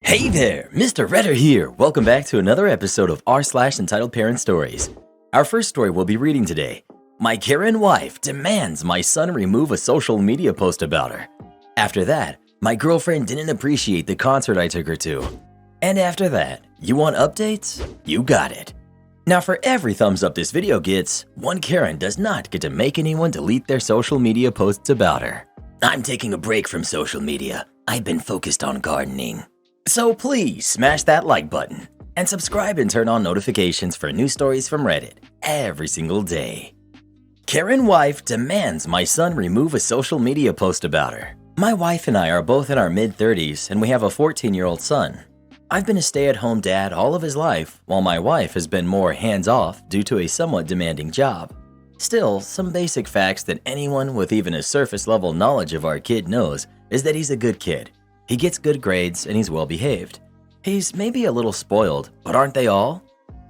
Hey there, Mr. Redder here. Welcome back to another episode of r/entitled Parent Stories. Our first story we'll be reading today. My Karen wife demands my son remove a social media post about her. After that, my girlfriend didn't appreciate the concert I took her to. And after that, you want updates? You got it. Now for every thumbs up this video gets, one Karen does not get to make anyone delete their social media posts about her. I'm taking a break from social media. I've been focused on gardening. So please smash that like button and subscribe and turn on notifications for new stories from Reddit every single day. Karen wife demands my son remove a social media post about her. My wife and I are both in our mid-30s and we have a 14-year-old son. I've been a stay-at-home dad all of his life, while my wife has been more hands-off due to a somewhat demanding job. Still, some basic facts that anyone with even a surface-level knowledge of our kid knows is that he's a good kid. He gets good grades and he's well behaved. He's maybe a little spoiled, but aren't they all?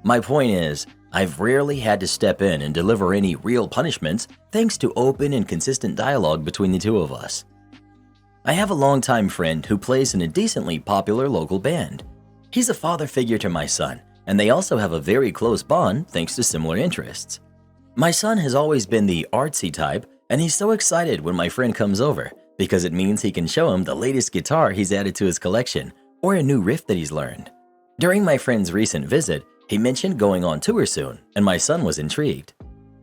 My point is, I've rarely had to step in and deliver any real punishments thanks to open and consistent dialogue between the two of us. I have a longtime friend who plays in a decently popular local band. He's a father figure to my son, and they also have a very close bond thanks to similar interests. My son has always been the artsy type, and he's so excited when my friend comes over, because it means he can show him the latest guitar he's added to his collection or a new riff that he's learned. During my friend's recent visit, he mentioned going on tour soon, and my son was intrigued.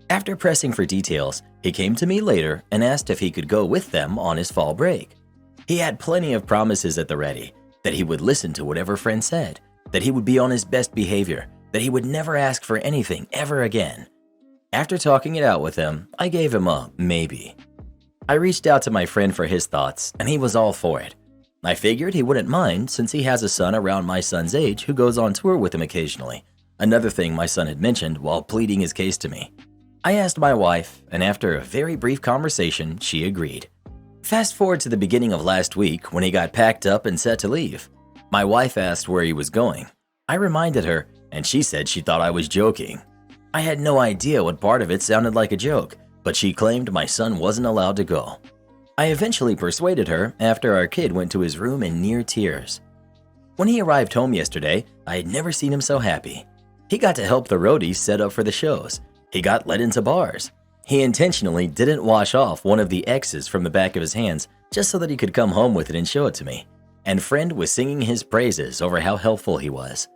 After pressing for details, he came to me later and asked if he could go with them on his fall break. He had plenty of promises at the ready, that he would listen to whatever friend said, that he would be on his best behavior, that he would never ask for anything ever again. After talking it out with him, I gave him a maybe. I reached out to my friend for his thoughts, and he was all for it. I figured he wouldn't mind since he has a son around my son's age who goes on tour with him occasionally, another thing my son had mentioned while pleading his case to me. I asked my wife, and after a very brief conversation, she agreed. Fast forward to the beginning of last week when he got packed up and set to leave. My wife asked where he was going. I reminded her, and she said she thought I was joking. I had no idea what part of it sounded like a joke, but she claimed my son wasn't allowed to go. I eventually persuaded her after our kid went to his room in near tears. When he arrived home yesterday, I had never seen him so happy. He got to help the roadies set up for the shows. He got let into bars. He intentionally didn't wash off one of the X's from the back of his hands just so that he could come home with it and show it to me. And friend was singing his praises over how helpful he was.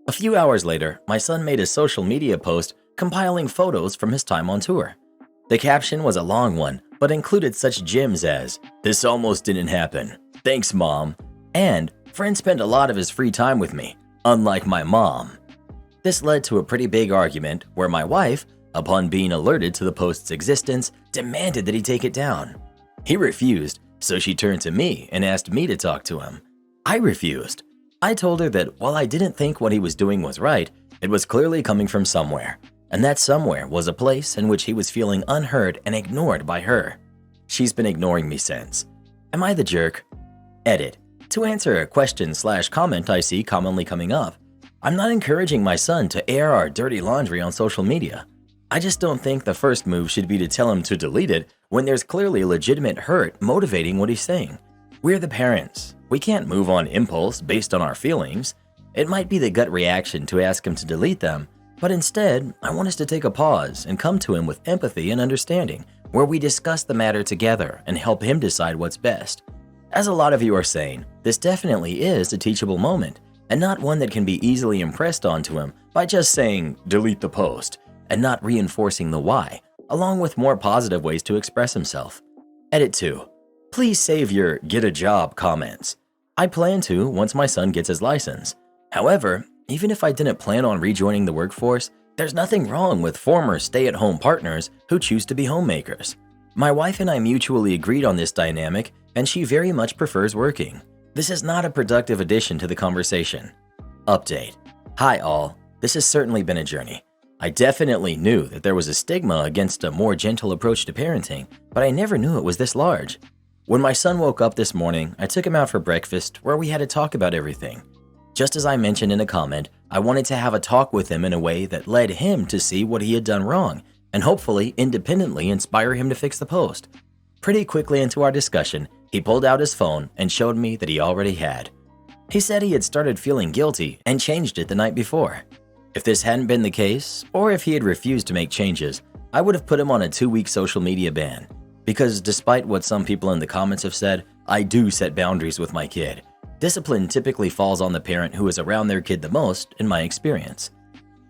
A few hours later, my son made a social media post compiling photos from his time on tour. The caption was a long one, but included such gems as, "This almost didn't happen. Thanks, Mom." And, "Friend spent a lot of his free time with me, unlike my mom." This led to a pretty big argument where my wife, upon being alerted to the post's existence, demanded that he take it down. He refused, so she turned to me and asked me to talk to him. I refused. I told her that while I didn't think what he was doing was right, it was clearly coming from somewhere. And that somewhere was a place in which he was feeling unheard and ignored by her. She's been ignoring me since. Am I the jerk? Edit. To answer a question/comment I see commonly coming up, I'm not encouraging my son to air our dirty laundry on social media. I just don't think the first move should be to tell him to delete it when there's clearly legitimate hurt motivating what he's saying. We're the parents. We can't move on impulse based on our feelings. It might be the gut reaction to ask him to delete them, but instead, I want us to take a pause and come to him with empathy and understanding, where we discuss the matter together and help him decide what's best. As a lot of you are saying, this definitely is a teachable moment, and not one that can be easily impressed onto him by just saying, "delete the post," and not reinforcing the why, along with more positive ways to express himself. Edit 2. Please save your "get a job" comments. I plan to once my son gets his license. However, even if I didn't plan on rejoining the workforce, there's nothing wrong with former stay-at-home partners who choose to be homemakers. My wife and I mutually agreed on this dynamic, and she very much prefers working. This is not a productive addition to the conversation. Update. Hi all, this has certainly been a journey. I definitely knew that there was a stigma against a more gentle approach to parenting, but I never knew it was this large. When my son woke up this morning, I took him out for breakfast where we had to talk about everything. Just as I mentioned in a comment, I wanted to have a talk with him in a way that led him to see what he had done wrong and hopefully independently inspire him to fix the post. Pretty quickly into our discussion, he pulled out his phone and showed me that he already had. He said he had started feeling guilty and changed it the night before. If this hadn't been the case, or if he had refused to make changes, I would have put him on a 2-week social media ban. Because despite what some people in the comments have said, I do set boundaries with my kid. Discipline typically falls on the parent who is around their kid the most, in my experience.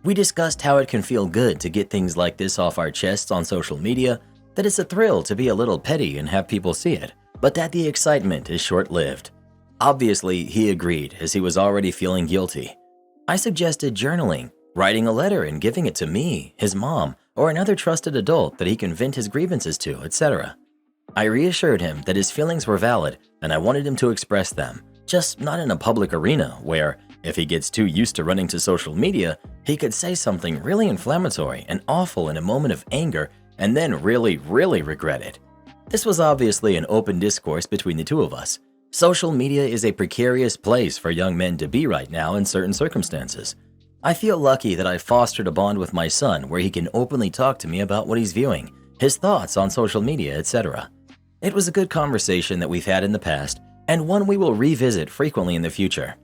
We discussed how it can feel good to get things like this off our chests on social media, that it's a thrill to be a little petty and have people see it, but that the excitement is short-lived. Obviously, he agreed as he was already feeling guilty. I suggested journaling, writing a letter and giving it to me, his mom, or another trusted adult that he can vent his grievances to, etc. I reassured him that his feelings were valid and I wanted him to express them, just not in a public arena where, if he gets too used to running to social media, he could say something really inflammatory and awful in a moment of anger and then really regret it. This was obviously an open discourse between the two of us. Social media is a precarious place for young men to be right now in certain circumstances. I feel lucky that I fostered a bond with my son where he can openly talk to me about what he's viewing, his thoughts on social media, etc. It was a good conversation that we've had in the past and one we will revisit frequently in the future.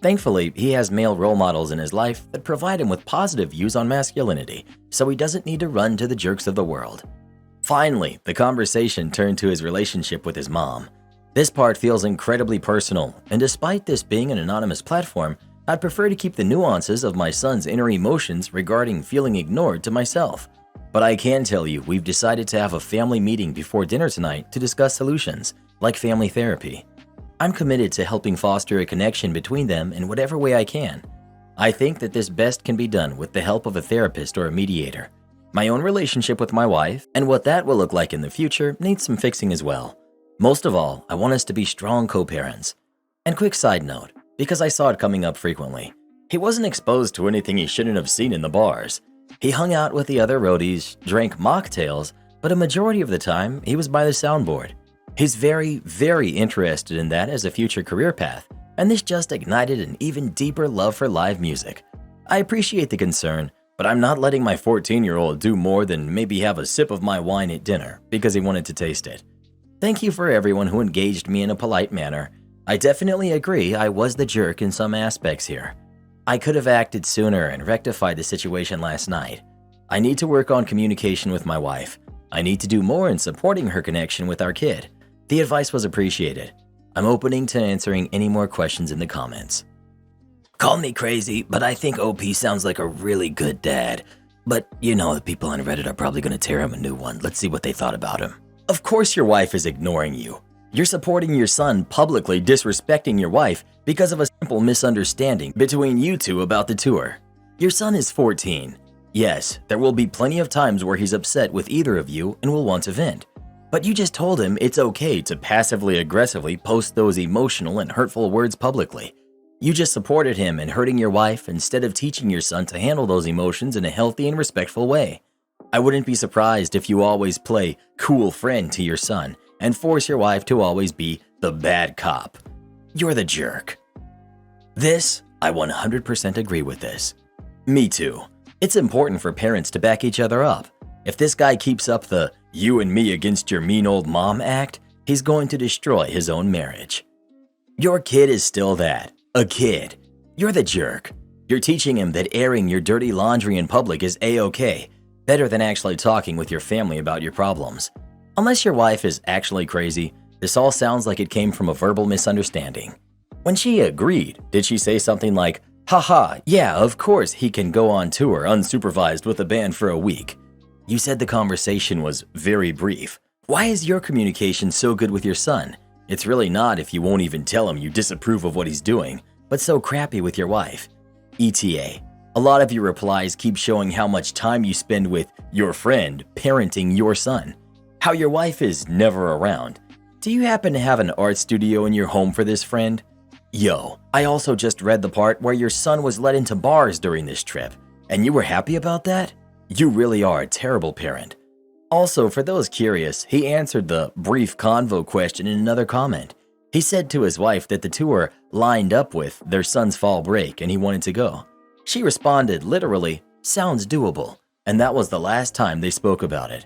Thankfully, he has male role models in his life that provide him with positive views on masculinity, so he doesn't need to run to the jerks of the world. Finally, the conversation turned to his relationship with his mom. This part feels incredibly personal, and despite this being an anonymous platform, I'd prefer to keep the nuances of my son's inner emotions regarding feeling ignored to myself. But I can tell you we've decided to have a family meeting before dinner tonight to discuss solutions, like family therapy. I'm committed to helping foster a connection between them in whatever way I can. I think that this best can be done with the help of a therapist or a mediator. My own relationship with my wife and what that will look like in the future needs some fixing as well. Most of all, I want us to be strong co-parents. And quick side note, because I saw it coming up frequently, he wasn't exposed to anything he shouldn't have seen in the bars. He hung out with the other roadies, drank mocktails, but a majority of the time he was by the soundboard. He's very interested in that as a future career path, and this just ignited an even deeper love for live music. I appreciate the concern, but I'm not letting my 14-year-old do more than maybe have a sip of my wine at dinner because he wanted to taste it. Thank you for everyone who engaged me in a polite manner. I definitely agree I was the jerk in some aspects here. I could have acted sooner and rectified the situation last night. I need to work on communication with my wife. I need to do more in supporting her connection with our kid. The advice was appreciated. I'm opening to answering any more questions in the comments. Call me crazy, but I think OP sounds like a really good dad. But you know the people on Reddit are probably going to tear him a new one. Let's see what they thought about him. Of course your wife is ignoring you. You're supporting your son publicly disrespecting your wife because of a simple misunderstanding between you two about the tour. Your son is 14. Yes, there will be plenty of times where he's upset with either of you and will want to vent. But you just told him it's okay to passively aggressively post those emotional and hurtful words publicly. You just supported him in hurting your wife instead of teaching your son to handle those emotions in a healthy and respectful way. I wouldn't be surprised if you always play cool friend to your son and force your wife to always be the bad cop. You're the jerk. I 100% agree with this. Me too. It's important for parents to back each other up. If this guy keeps up the you and me against your mean old mom act, he's going to destroy his own marriage. Your kid is still that, a kid. You're the jerk. You're teaching him that airing your dirty laundry in public is a-okay, better than actually talking with your family about your problems. Unless your wife is actually crazy, this all sounds like it came from a verbal misunderstanding. When she agreed, did she say something like, haha, yeah, of course he can go on tour unsupervised with a band for a week? You said the conversation was very brief. Why is your communication so good with your son? It's really not if you won't even tell him you disapprove of what he's doing, but so crappy with your wife. ETA. A lot of your replies keep showing how much time you spend with your friend parenting your son. How your wife is never around. Do you happen to have an art studio in your home for this friend? Yo, I also just read the part where your son was let into bars during this trip, and you were happy about that? You really are a terrible parent. Also, for those curious, he answered the brief convo question in another comment. He said to his wife that the tour lined up with their son's fall break and he wanted to go. She responded literally, sounds doable, and that was the last time they spoke about it.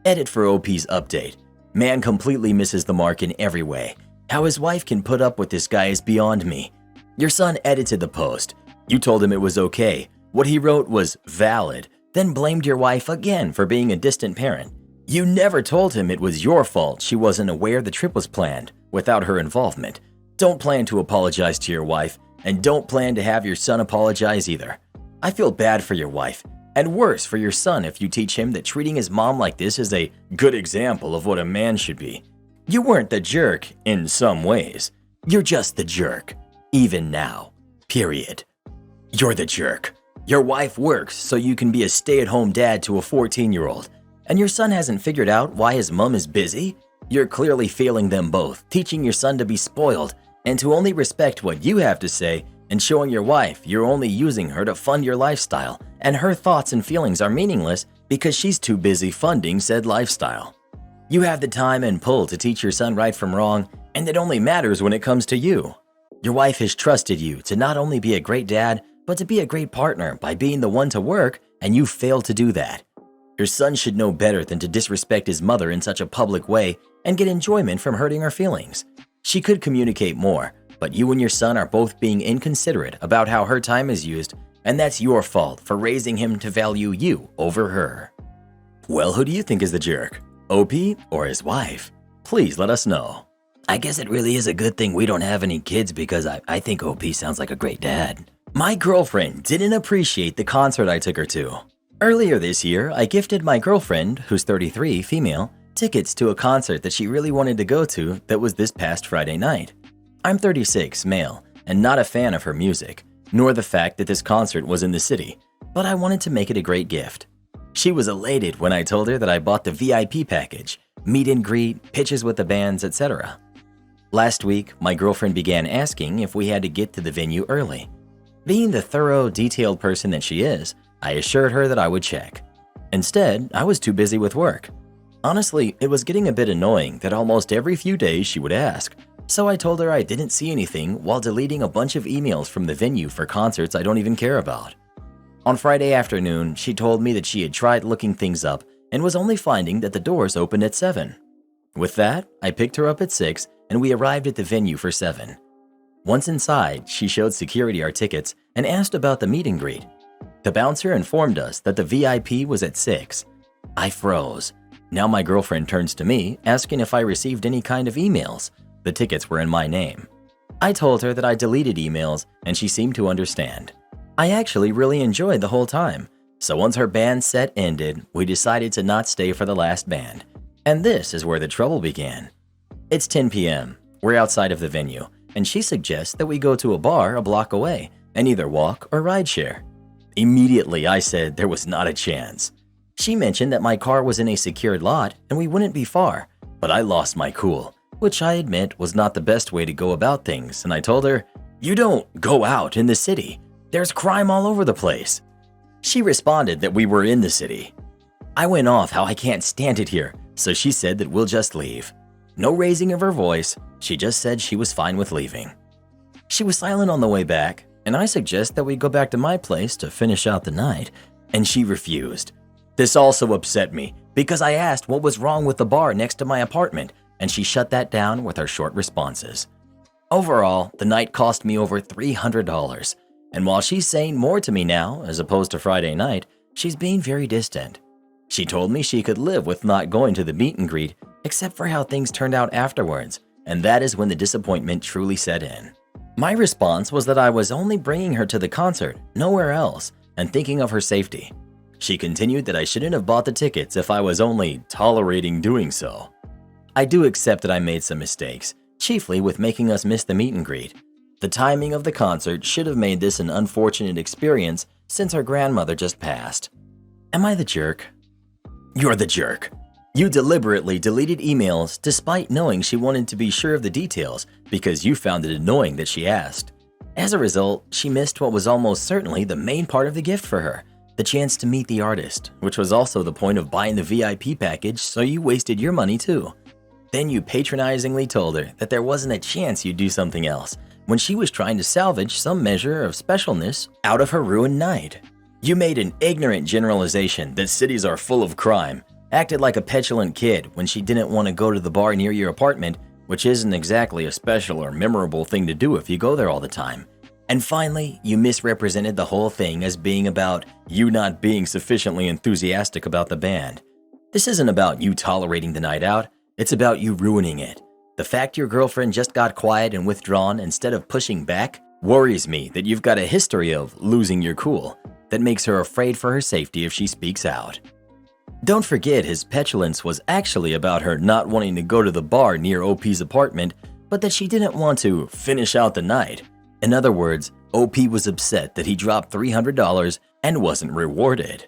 Edit for OP's update. Man completely misses the mark in every way. How his wife can put up with this guy is beyond me. Your son edited the post. You told him it was okay. What he wrote was valid, then blamed your wife again for being a distant parent. You never told him it was your fault she wasn't aware the trip was planned without her involvement. Don't plan to apologize to your wife, and don't plan to have your son apologize either. I feel bad for your wife, and worse for your son if you teach him that treating his mom like this is a good example of what a man should be. You weren't the jerk in some ways. You're just the jerk, even now. Period. You're the jerk. Your wife works so you can be a stay-at-home dad to a 14-year-old, and your son hasn't figured out why his mom is busy? You're clearly failing them both, teaching your son to be spoiled and to only respect what you have to say, and showing your wife you're only using her to fund your lifestyle and her thoughts and feelings are meaningless because she's too busy funding said lifestyle. You have the time and pull to teach your son right from wrong, and it only matters when it comes to you. Your wife has trusted you to not only be a great dad, but to be a great partner by being the one to work, and you failed to do that. Your son should know better than to disrespect his mother in such a public way and get enjoyment from hurting her feelings. She could communicate more, but you and your son are both being inconsiderate about how her time is used, and that's your fault for raising him to value you over her. Well, who do you think is the jerk? OP or his wife? Please let us know. I guess it really is a good thing we don't have any kids because I think OP sounds like a great dad. My girlfriend didn't appreciate the concert I took her to. Earlier this year, I gifted my girlfriend, who's 33, female, tickets to a concert that she really wanted to go to that was this past Friday night. I'm 36, male, and not a fan of her music, nor the fact that this concert was in the city, but I wanted to make it a great gift. She was elated when I told her that I bought the VIP package, meet and greet, pitches with the bands, etc. Last week, my girlfriend began asking if we had to get to the venue early. Being the thorough, detailed person that she is, I assured her that I would check. Instead, I was too busy with work. Honestly, it was getting a bit annoying that almost every few days she would ask, so I told her I didn't see anything while deleting a bunch of emails from the venue for concerts I don't even care about. On Friday afternoon, she told me that she had tried looking things up and was only finding that the doors opened at 7. With that, I picked her up at 6 and we arrived at the venue for 7. Once inside, she showed security our tickets and asked about the meet and greet. The bouncer informed us that the VIP was at 6. I froze. Now my girlfriend turns to me, asking if I received any kind of emails. The tickets were in my name. I told her that I deleted emails, and she seemed to understand. I actually really enjoyed the whole time, so once her band set ended, we decided to not stay for the last band. And this is where the trouble began. It's 10 p.m. We're outside of the venue, and she suggests that we go to a bar a block away and either walk or rideshare. Immediately, I said there was not a chance. She mentioned that my car was in a secured lot and we wouldn't be far, but I lost my cool, which I admit was not the best way to go about things, and I told her, "You don't go out in the city. There's crime all over the place." She responded that we were in the city. I went off how I can't stand it here, so she said that we'll just leave. No raising of her voice, she just said she was fine with leaving. She was silent on the way back, and I suggest that we go back to my place to finish out the night, and she refused. This also upset me because I asked what was wrong with the bar next to my apartment, and she shut that down with her short responses. Overall, the night cost me over $300, and while she's saying more to me now as opposed to Friday night, she's being very distant. She told me she could live with not going to the meet and greet, except for how things turned out afterwards, and that is when the disappointment truly set in. My response was that I was only bringing her to the concert, nowhere else, and thinking of her safety. She continued that I shouldn't have bought the tickets if I was only tolerating doing so. I do accept that I made some mistakes, chiefly with making us miss the meet and greet. The timing of the concert should have made this an unfortunate experience since her grandmother just passed. Am I the jerk? You're the jerk. You deliberately deleted emails despite knowing she wanted to be sure of the details because you found it annoying that she asked. As a result, she missed what was almost certainly the main part of the gift for her, the chance to meet the artist, which was also the point of buying the VIP package, so you wasted your money too. Then you patronizingly told her that there wasn't a chance you'd do something else when she was trying to salvage some measure of specialness out of her ruined night. You made an ignorant generalization that cities are full of crime, acted like a petulant kid when she didn't want to go to the bar near your apartment, which isn't exactly a special or memorable thing to do if you go there all the time, And finally, you misrepresented the whole thing as being about you not being sufficiently enthusiastic about the band. This isn't about you tolerating the night out, it's about you ruining it. The fact your girlfriend just got quiet and withdrawn instead of pushing back worries me that you've got a history of losing your cool that makes her afraid for her safety if she speaks out. Don't forget his petulance was actually about her not wanting to go to the bar near OP's apartment, but that she didn't want to finish out the night. In other words, OP was upset that he dropped $300 and wasn't rewarded.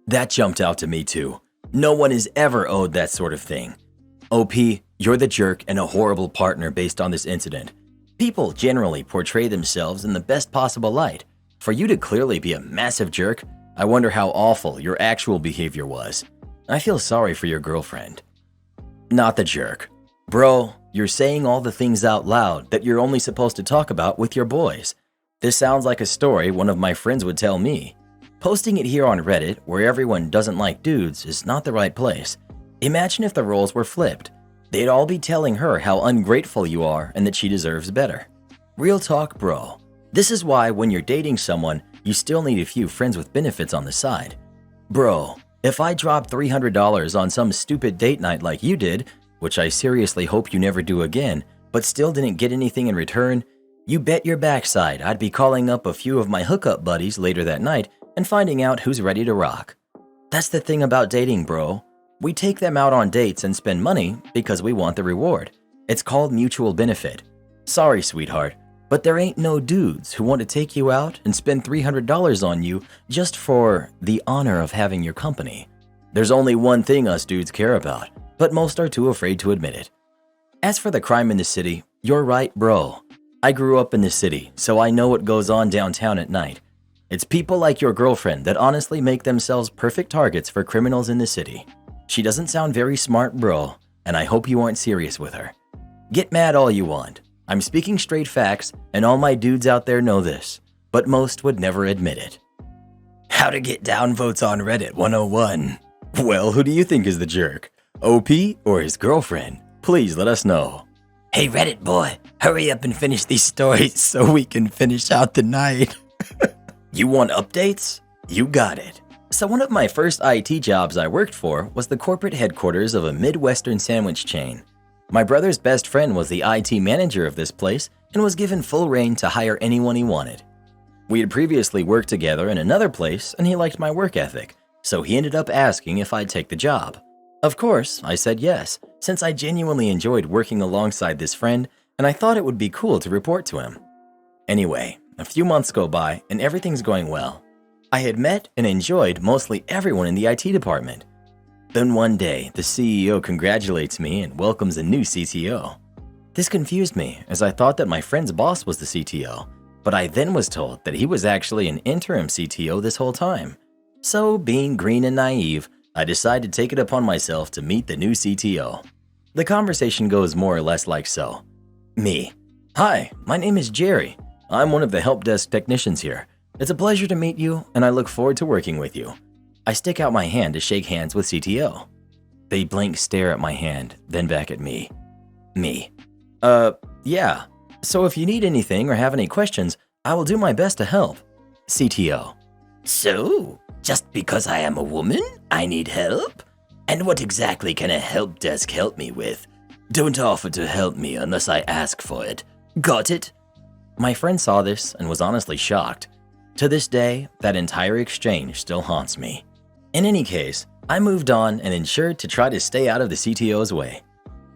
That jumped out to me too. No one is ever owed that sort of thing. OP, you're the jerk and a horrible partner based on this incident. People generally portray themselves in the best possible light. For you to clearly be a massive jerk, I wonder how awful your actual behavior was. I feel sorry for your girlfriend. Not the jerk. Bro, you're saying all the things out loud that you're only supposed to talk about with your boys. This sounds like a story one of my friends would tell me. Posting it here on Reddit, where everyone doesn't like dudes, is not the right place. Imagine if the roles were flipped. They'd all be telling her how ungrateful you are and that she deserves better. Real talk, bro. This is why when you're dating someone, you still need a few friends with benefits on the side. Bro, if I dropped $300 on some stupid date night like you did, which I seriously hope you never do again, but still didn't get anything in return, you bet your backside I'd be calling up a few of my hookup buddies later that night and finding out who's ready to rock. That's the thing about dating, bro. We take them out on dates and spend money because we want the reward. It's called mutual benefit. Sorry, sweetheart, but there ain't no dudes who want to take you out and spend $300 on you just for the honor of having your company. There's only one thing us dudes care about, but most are too afraid to admit it. As for the crime in the city, you're right, bro. I grew up in the city, so I know what goes on downtown at night. It's people like your girlfriend that honestly make themselves perfect targets for criminals in the city. She doesn't sound very smart, bro, and I hope you aren't serious with her. Get mad all you want. I'm speaking straight facts, and all my dudes out there know this, but most would never admit it. How to get downvotes on Reddit 101. Well, who do you think is the jerk? OP or his girlfriend? Please let us know. Hey Reddit boy, hurry up and finish these stories so we can finish out the night. You want updates? You got it. So one of my first IT jobs I worked for was the corporate headquarters of a Midwestern sandwich chain. My brother's best friend was the IT manager of this place and was given full reign to hire anyone he wanted. We had previously worked together in another place and he liked my work ethic, so he ended up asking if I'd take the job. Of course, I said yes, since I genuinely enjoyed working alongside this friend and I thought it would be cool to report to him. Anyway, a few months go by and everything's going well. I had met and enjoyed mostly everyone in the IT department. Then one day, the CEO congratulates me and welcomes a new CTO. This confused me as I thought that my friend's boss was the CTO, but I then was told that he was actually an interim CTO this whole time. So, being green and naive, I decided to take it upon myself to meet the new CTO. The conversation goes more or less like so. Me. Hi, my name is Jerry. I'm one of the help desk technicians here. It's a pleasure to meet you, and I look forward to working with you. I stick out my hand to shake hands with CTO. They blank stare at my hand, then back at me. Me. Yeah. So if you need anything or have any questions, I will do my best to help. CTO. So, just because I am a woman, I need help? And what exactly can a help desk help me with? Don't offer to help me unless I ask for it. Got it? My friend saw this and was honestly shocked. To this day, that entire exchange still haunts me. In any case, I moved on and ensured to try to stay out of the CTO's way.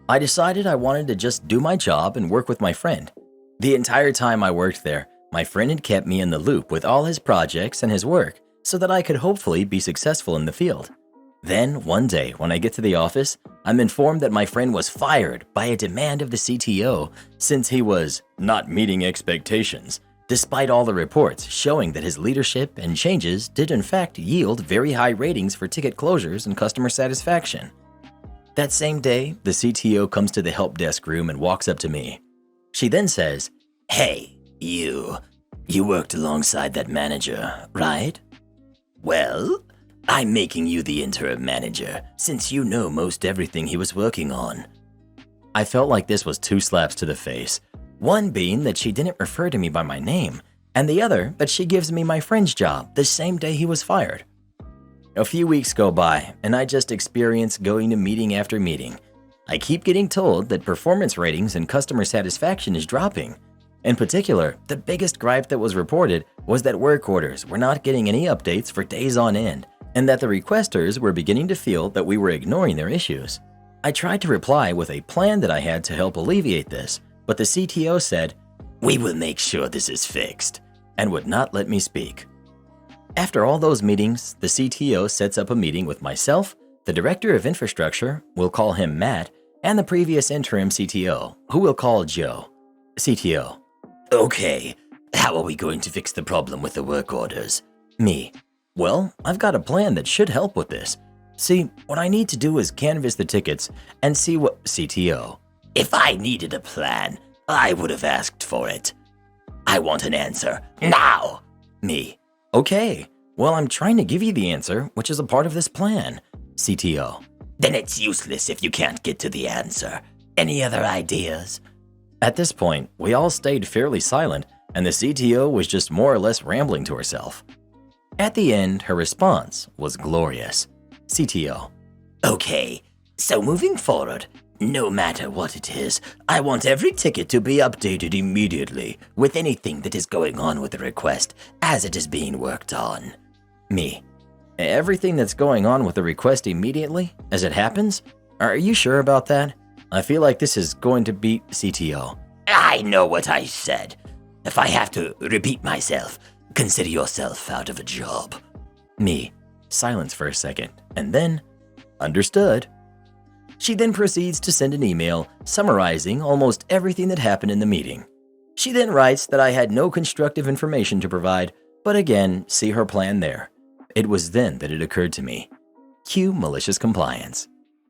I decided I wanted to just do my job and work with my friend. The entire time I worked there, my friend had kept me in the loop with all his projects and his work so that I could hopefully be successful in the field. Then, one day when I get to the office, I'm informed that my friend was fired by a demand of the CTO since he was not meeting expectations, despite all the reports showing that his leadership and changes did in fact yield very high ratings for ticket closures and customer satisfaction. That same day, the CTO comes to the help desk room and walks up to me. She then says, "Hey, you worked alongside that manager, right? Well, I'm making you the interim manager since you know most everything he was working on." I felt like this was two slaps to the face. One being that she didn't refer to me by my name, and the other that she gives me my friend's job the same day he was fired. A few weeks go by, and I just experience going to meeting after meeting. I keep getting told that performance ratings and customer satisfaction is dropping. In particular, the biggest gripe that was reported was that work orders were not getting any updates for days on end, and that the requesters were beginning to feel that we were ignoring their issues. I tried to reply with a plan that I had to help alleviate this, but the CTO said, "We will make sure this is fixed," and would not let me speak. After all those meetings, the CTO sets up a meeting with myself, the Director of Infrastructure, we'll call him Matt, and the previous interim CTO, who we'll call Joe. CTO: "Okay, how are we going to fix the problem with the work orders?" Me: "Well, I've got a plan that should help with this. See, what I need to do is canvass the tickets and see what..." CTO: "If I needed a plan, I would have asked for it. I want an answer now." Me: "Okay, well, I'm trying to give you the answer, which is a part of this plan." CTO: "Then it's useless if you can't get to the answer. Any other ideas?" At this point, we all stayed fairly silent, and the CTO was just more or less rambling to herself. At the end, her response was glorious. CTO: "Okay, so moving forward, no matter what it is, I want every ticket to be updated immediately with anything that is going on with the request as it is being worked on." Me: "Everything that's going on with the request immediately as it happens? Are you sure about that? I feel like this is going to be..." CTO: "I know what I said. If I have to repeat myself, consider yourself out of a job." Me: Silence for a second, and then, "Understood." She then proceeds to send an email summarizing almost everything that happened in the meeting. She then writes that I had no constructive information to provide, but again, see her plan there. It was then that it occurred to me. Cue malicious compliance.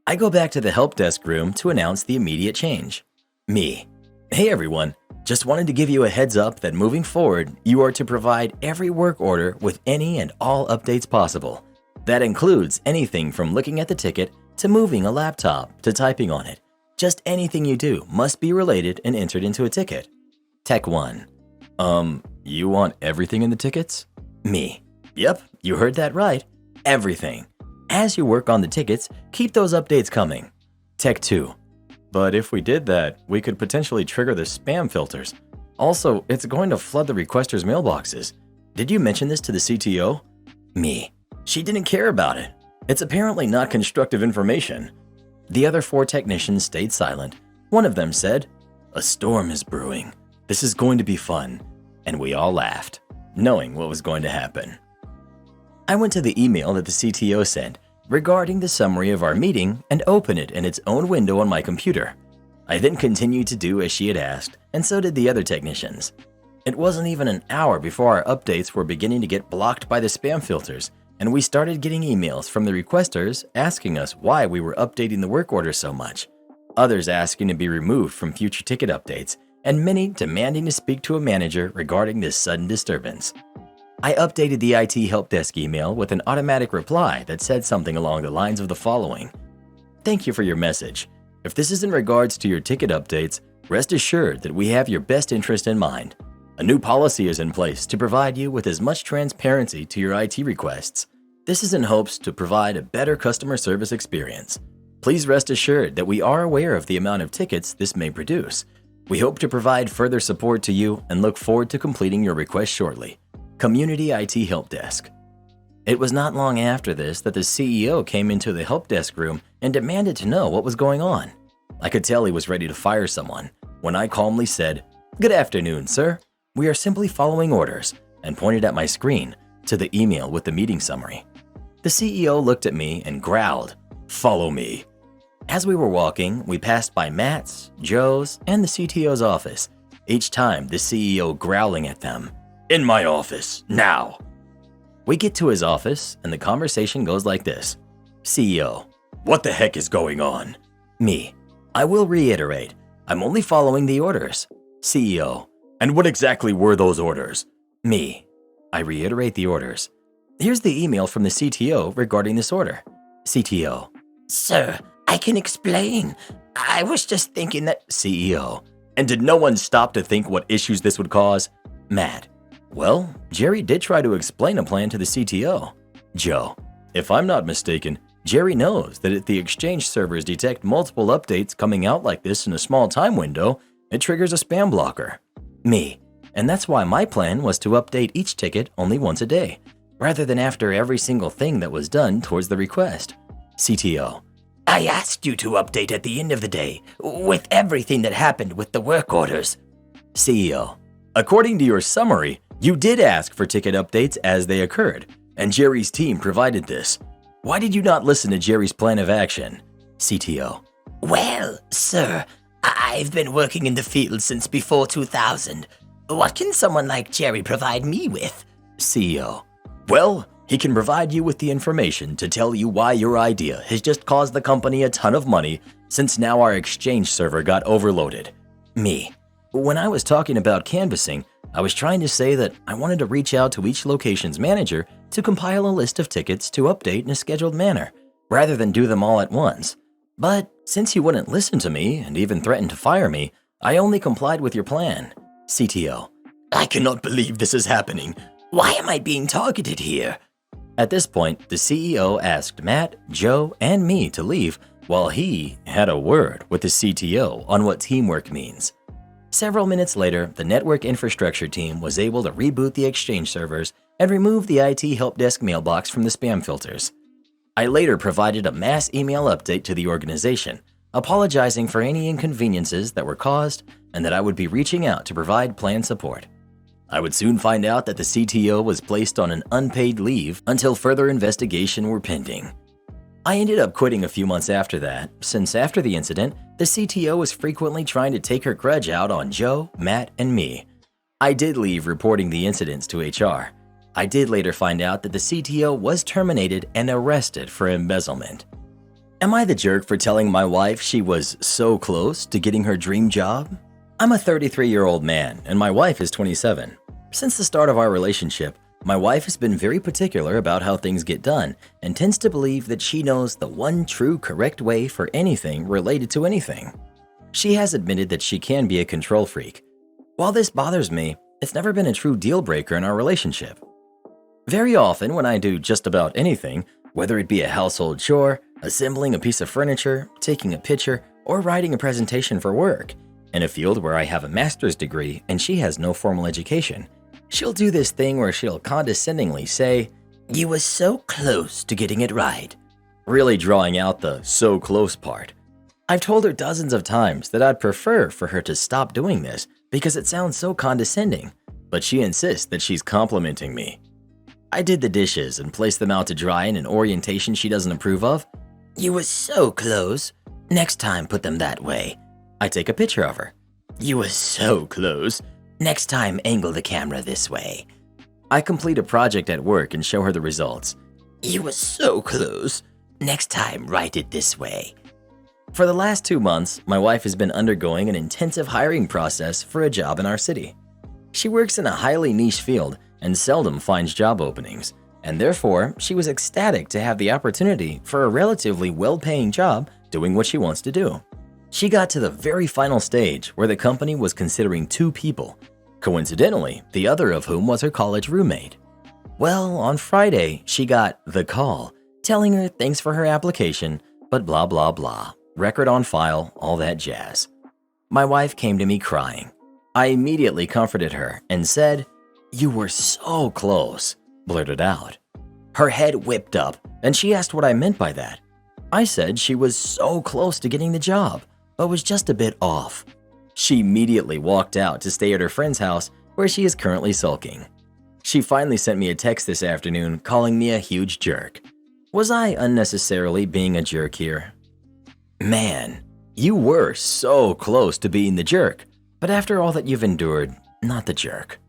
I go back to the help desk room to announce the immediate change. Me: "Hey everyone, just wanted to give you a heads up that moving forward, you are to provide every work order with any and all updates possible. That includes anything from looking at the ticket to moving a laptop to typing on it. Just anything you do must be related and entered into a ticket." Tech 1: You want everything in the tickets?" Me: "Yep, you heard that right. Everything. As you work on the tickets, keep those updates coming." Tech 2: "But if we did that, we could potentially trigger the spam filters. Also, it's going to flood the requesters' mailboxes. Did you mention this to the CTO?" Me: "She didn't care about it. It's apparently not constructive information." The other 4 technicians stayed silent. One of them said, "A storm is brewing. This is going to be fun." And we all laughed, knowing what was going to happen. I went to the email that the CTO sent regarding the summary of our meeting and opened it in its own window on my computer. I then continued to do as she had asked, and so did the other technicians. It wasn't even an hour before our updates were beginning to get blocked by the spam filters, and we started getting emails from the requesters asking us why we were updating the work order so much, others asking to be removed from future ticket updates, and many demanding to speak to a manager regarding this sudden disturbance. I updated the IT help desk email with an automatic reply that said something along the lines of the following: "Thank you for your message. If this is in regards to your ticket updates, rest assured that we have your best interest in mind. A new policy is in place to provide you with as much transparency to your IT requests. This is in hopes to provide a better customer service experience. Please rest assured that we are aware of the amount of tickets this may produce. We hope to provide further support to you and look forward to completing your request shortly. Community IT Help Desk." It was not long after this that the CEO came into the help desk room and demanded to know what was going on. I could tell he was ready to fire someone when I calmly said, "Good afternoon, sir. We are simply following orders," and pointed at my screen to the email with the meeting summary. The CEO looked at me and growled, "Follow me." As we were walking, we passed by Matt's, Joe's, and the CTO's office, each time the CEO growling at them, "In my office, now." We get to his office, and the conversation goes like this. CEO: "What the heck is going on?" Me: "I will reiterate, I'm only following the orders." CEO: "And what exactly were those orders?" Me: "I reiterate the orders. Here's the email from the CTO regarding this order." CTO: "Sir, I can explain. I was just thinking that..." CEO: And did no one stop to think what issues this would cause? Matt: well, Jerry did try to explain a plan to the CTO. Joe: if I'm not mistaken, Jerry knows that if the Exchange servers detect multiple updates coming out like this in a small time window, it triggers a spam blocker. Me: and that's why my plan was to update each ticket only once a day, rather than after every single thing that was done towards the request. CTO: I asked you to update at the end of the day, with everything that happened with the work orders. CEO: according to your summary, you did ask for ticket updates as they occurred, and Jerry's team provided this. Why did you not listen to Jerry's plan of action? CTO: well, sir, I've been working in the field since before 2000. What can someone like Jerry provide me with? CEO: well, he can provide you with the information to tell you why your idea has just caused the company a ton of money since now our Exchange server got overloaded. Me: when I was talking about canvassing, I was trying to say that I wanted to reach out to each location's manager to compile a list of tickets to update in a scheduled manner, rather than do them all at once. But since you wouldn't listen to me and even threatened to fire me, I only complied with your plan. CTO: I cannot believe this is happening. Why am I being targeted here? At this point, the CEO asked Matt, Joe, and me to leave while he had a word with the CTO on what teamwork means. Several minutes later, the network infrastructure team was able to reboot the Exchange servers and remove the IT help desk mailbox from the spam filters. I later provided a mass email update to the organization, apologizing for any inconveniences that were caused and that I would be reaching out to provide plan support. I would soon find out that the CTO was placed on an unpaid leave until further investigation were pending. I ended up quitting a few months after that, since after the incident, the CTO was frequently trying to take her grudge out on Joe, Matt, and me. I did leave reporting the incidents to HR. I did later find out that the CTO was terminated and arrested for embezzlement. Am I the jerk for telling my wife she was so close to getting her dream job? I'm a 33-year-old man and my wife is 27. Since the start of our relationship, my wife has been very particular about how things get done and tends to believe that she knows the one true correct way for anything related to anything. She has admitted that she can be a control freak. While this bothers me, it's never been a true deal breaker in our relationship. Very often when I do just about anything, whether it be a household chore, assembling a piece of furniture, taking a picture, or writing a presentation for work, in a field where I have a master's degree and she has no formal education, she'll do this thing where she'll condescendingly say, "You were so close to getting it right," really drawing out the "so close" part. I've told her dozens of times that I'd prefer for her to stop doing this because it sounds so condescending, but she insists that she's complimenting me. I did the dishes and placed them out to dry in an orientation she doesn't approve of. "You were so close. Next time put them that way." I take a picture of her. "You were so close. Next time angle the camera this way." I complete a project at work and show her the results. "You were so close. Next time write it this way." For the last 2 months, my wife has been undergoing an intensive hiring process for a job in our city. She works in a highly niche field and seldom finds job openings, and therefore she was ecstatic to have the opportunity for a relatively well-paying job doing what she wants to do. She got to the very final stage where the company was considering 2 people, coincidentally, the other of whom was her college roommate. Well, on Friday, she got the call telling her thanks for her application, but blah blah blah, record on file, all that jazz. My wife came to me crying. I immediately comforted her and said, "You were so close," blurted out. Her head whipped up and she asked what I meant by that. I said she was so close to getting the job, but was just a bit off. She immediately walked out to stay at her friend's house where she is currently sulking. She finally sent me a text this afternoon calling me a huge jerk. Was I unnecessarily being a jerk here? Man, you were so close to being the jerk, but after all that you've endured, not the jerk.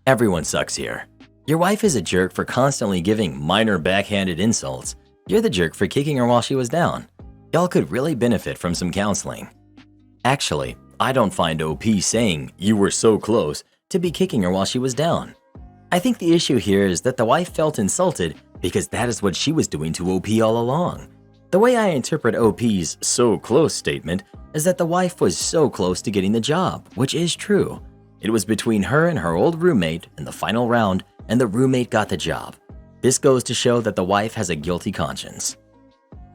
Everyone sucks here. Your wife is a jerk for constantly giving minor backhanded insults. You're the jerk for kicking her while she was down. Y'all could really benefit from some counseling. Actually, I don't find OP saying "you were so close" to be kicking her while she was down. I think the issue here is that the wife felt insulted because that is what she was doing to OP all along. The way I interpret OP's "so close" statement is that the wife was so close to getting the job, which is true. It was between her and her old roommate in the final round, and the roommate got the job. This goes to show that the wife has a guilty conscience.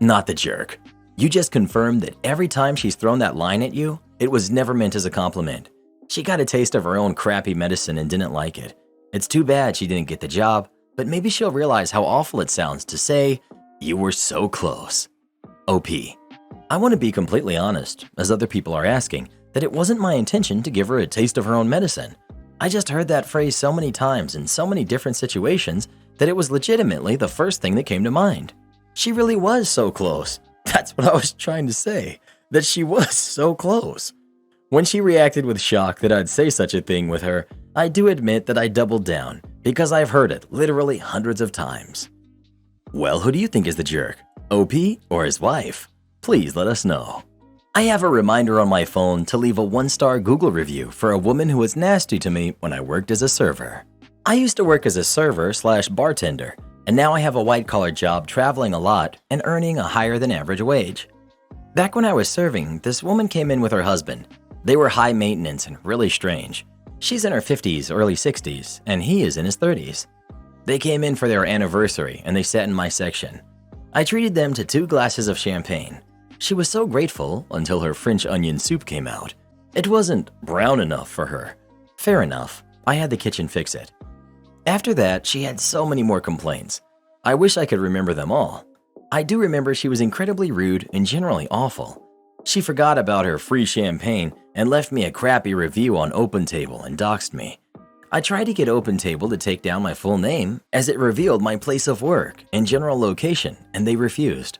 Not the jerk. You just confirmed that every time she's thrown that line at you, it was never meant as a compliment. She got a taste of her own crappy medicine and didn't like it. It's too bad she didn't get the job, but maybe she'll realize how awful it sounds to say, "You were so close." OP. I want to be completely honest, as other people are asking, that it wasn't my intention to give her a taste of her own medicine. I just heard that phrase so many times in so many different situations that it was legitimately the first thing that came to mind. She really was so close. That's what I was trying to say, that she was so close. When she reacted with shock that I'd say such a thing with her, I do admit that I doubled down, because I've heard it literally hundreds of times. Well, who do you think is the jerk? OP or his wife? Please let us know. I have a reminder on my phone to leave a 1-star Google review for a woman who was nasty to me when I worked as a server. I used to work as a server/bartender, and now I have a white-collar job traveling a lot and earning a higher than average wage. Back when I was serving, this woman came in with her husband. They were high maintenance and really strange. She's in her 50s, early 60s, and he is in his 30s. They came in for their anniversary and they sat in my section. I treated them to 2 glasses of champagne. She was so grateful until her French onion soup came out. It wasn't brown enough for her. Fair enough, I had the kitchen fix it. After that, she had so many more complaints. I wish I could remember them all. I do remember she was incredibly rude and generally awful. She forgot about her free champagne and left me a crappy review on OpenTable and doxed me. I tried to get OpenTable to take down my full name as it revealed my place of work and general location, and they refused.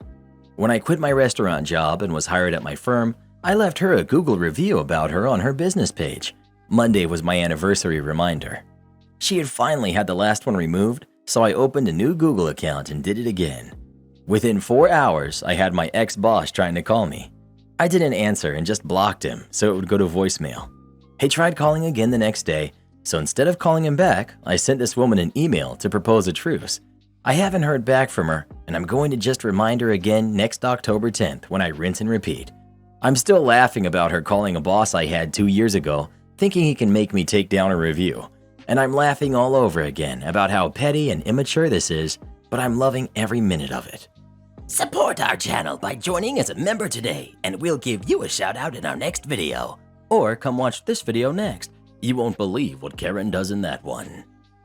When I quit my restaurant job and was hired at my firm, I left her a Google review about her on her business page. Monday was my anniversary reminder. She had finally had the last one removed, so I opened a new Google account and did it again. Within 4 hours, I had my ex-boss trying to call me. I didn't answer and just blocked him so it would go to voicemail. He tried calling again the next day, so instead of calling him back, I sent this woman an email to propose a truce. I haven't heard back from her, and I'm going to just remind her again next October 10th when I rinse and repeat. I'm still laughing about her calling a boss I had 2 years ago, thinking he can make me take down a review. And I'm laughing all over again about how petty and immature this is, but I'm loving every minute of it. Support our channel by joining as a member today, and we'll give you a shout out in our next video. Or come watch this video next. You won't believe what Karen does in that one.